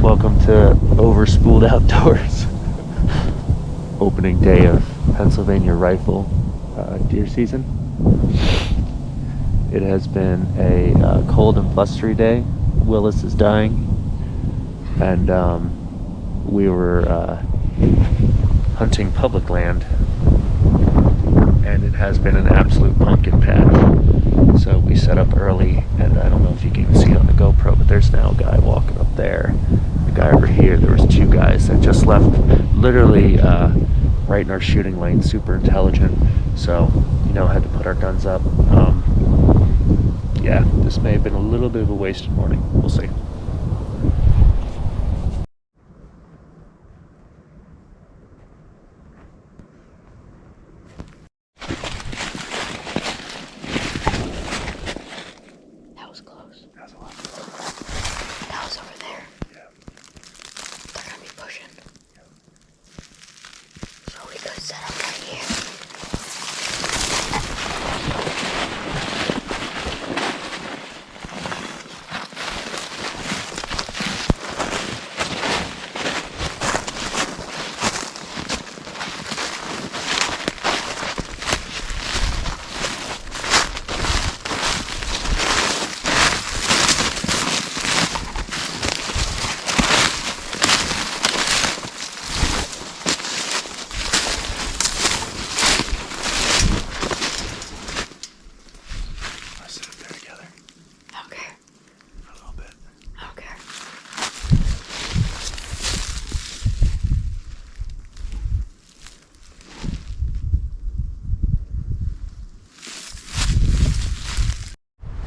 Welcome to Overspooled Outdoors. Opening day of Pennsylvania rifle deer season. It has been a cold and blustery day. Willis is dying, and we were hunting public land, and it has been an absolute pumpkin patch. So we set up early, and I don't know if you can even see it on the GoPro, but there's now a guy walking up there. The guy over here, there was two guys that just left, literally right in our shooting lane, super intelligent. So, had to put our guns up. Yeah, this may have been a little bit of a wasted morning. We'll see. That was close. That was a lot closer. That was over there. Yeah. They're gonna be pushing. So we could set up right here.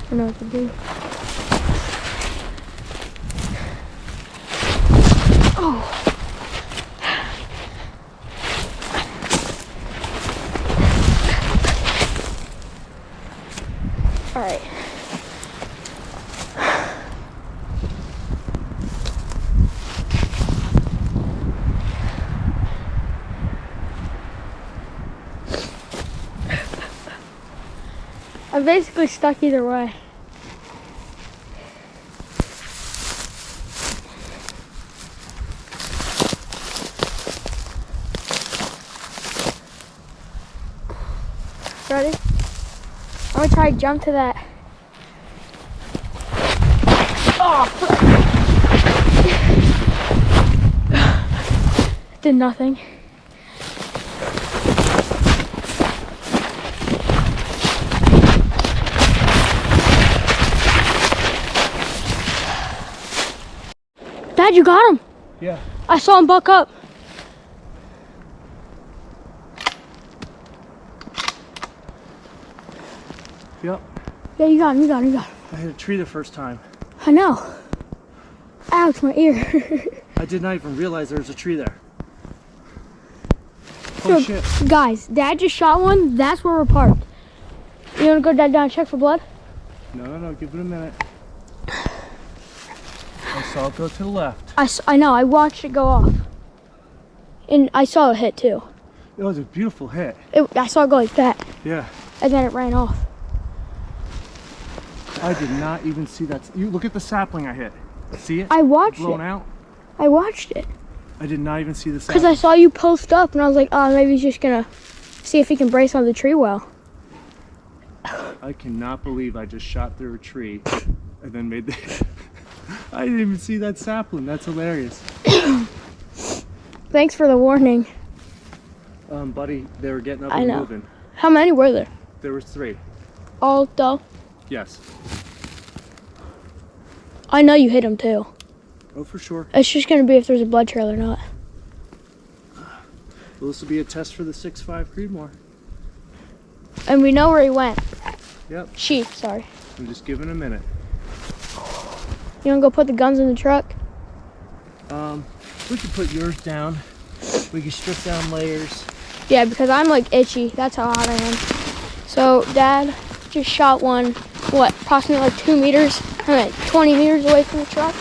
I know what to do. Oh. All right. I'm basically stuck either way. Ready? I'm gonna try to jump to that. Oh! Did nothing. Dad, you got him. Yeah. I saw him buck up. Yep. Yeah, you got him, you got him, you got him. I hit a tree the first time. I know. Ouch, my ear. I did not even realize there was a tree there. So, Oh shit. guys, Dad just shot one. That's where we're parked. You want to go down and check for blood? No, give it a minute. I saw it go to the left. I know, I watched it go off. And I saw it hit too. It was a beautiful hit. I saw it go like that. Yeah. And then it ran off. I did not even see that. You look at the sapling I hit. See it? I watched Blown it. out. I watched it. I did not even see the Because sapling. I saw you post up and I was like, oh, maybe he's just going to see if he can brace on the tree well. I cannot believe I just shot through a tree and then made the... I didn't even see that sapling. That's hilarious. Thanks for the warning. Buddy, they were getting up I and know. moving. How many were there? There was 3. All though? Yes. I know you hit him too. Oh, for sure. It's just going to be if there's a blood trail or not. Well, this will be a test for the 6.5 Creedmoor. And we know where he went. Yep. Sheep, sorry. I'm just giving a minute. You want to go put the guns in the truck? We could put yours down. We could strip down layers. Yeah, because I'm like itchy. That's how hot I am. So Dad just shot one, what, approximately like 2 meters? I mean, 20 meters away from the truck.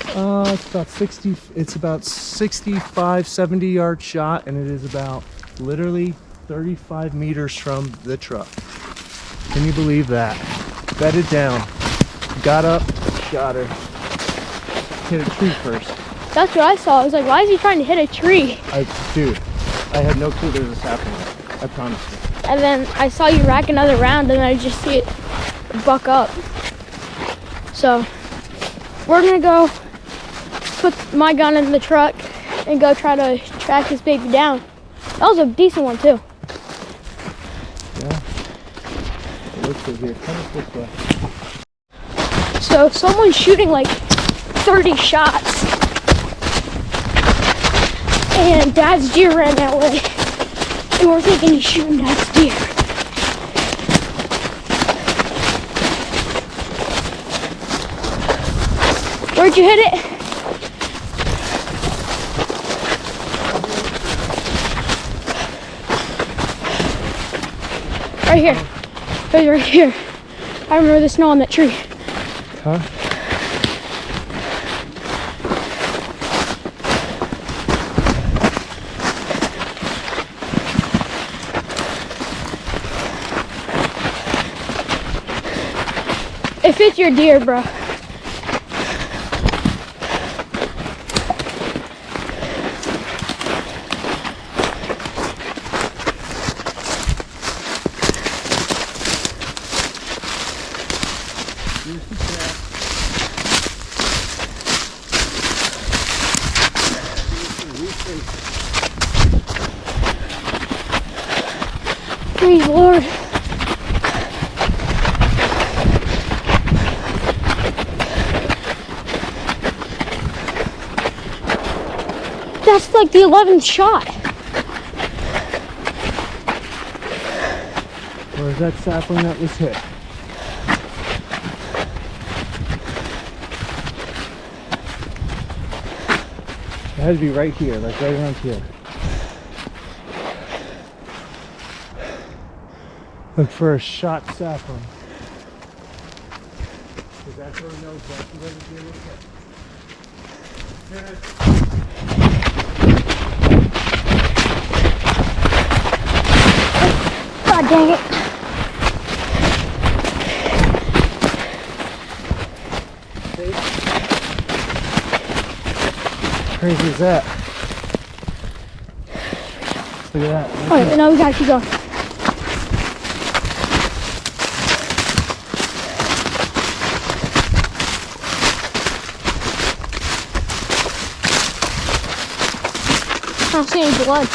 It's about 65, 70 yard shot, and it is about literally 35 meters from the truck. Can you believe that? Bedded down, got up, got her. Hit a tree first. That's what I saw. I was like, why is he trying to hit a tree? Dude, I had no clue there was a sapling there. I promise you. And then I saw you rack another round, and I just see it buck up. So we're gonna go put my gun in the truck and go try to track this baby down. That was a decent one too. Yeah. It looks good here. Come this way. So someone's shooting like 30 shots, and Dad's deer ran that way, and we're thinking he's shooting Dad's deer. Where'd you hit it? Right here. It was right here. I remember the snow on that tree. Huh? If it's your deer, bro. Praise the Lord. That's like the 11th shot. Where's that sapling that was hit? It had to be right here, like right around here. Look for a shot sapling. Because that's where we know exactly where the deer was hit. God dang it. How crazy is that? Look at that. Alright, now we gotta keep going. I don't see any blood.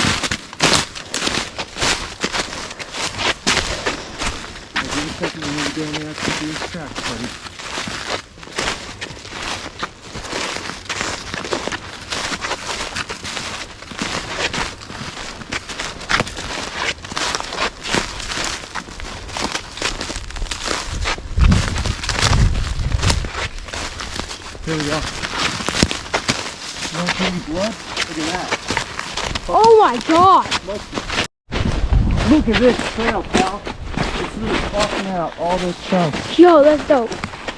Give me a second, we need to go in there to do this track, buddy. Here we go. You want to see any blood? Look at that. Oh my god! Look at this trail, pal. It's really popping out all those chunks. Yo, that's dope.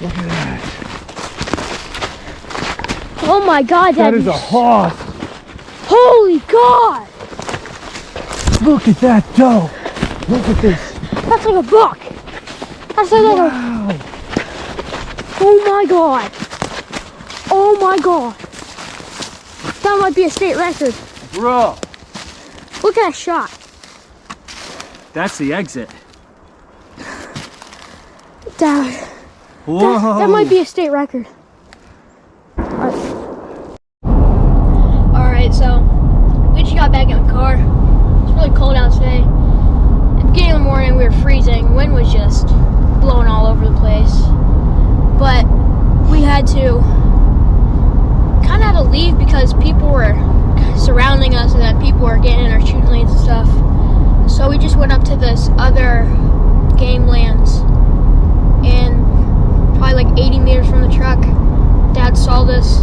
Look at that. Oh my god, That is a horse. Holy god! Look at that doe. Look at this. That's like a buck. That's like a... Wow. Oh my god. Oh my god. That might be a state record. Bro. Look at that shot. That's the exit. That, Whoa. that might be a state record. Alright, so we just got back in the car. It's really cold out today. At the beginning of the morning we were freezing. Wind was just blowing all over the place. But we had to kind of had to leave because people were surrounding us and that people were getting in our shooting lanes and stuff. So we just went up to this other game lands, and probably like 80 meters from the truck, Dad saw this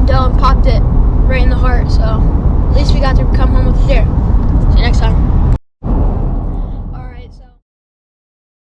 doe and popped it right in the heart. So at least we got to come home with the deer. See you next time.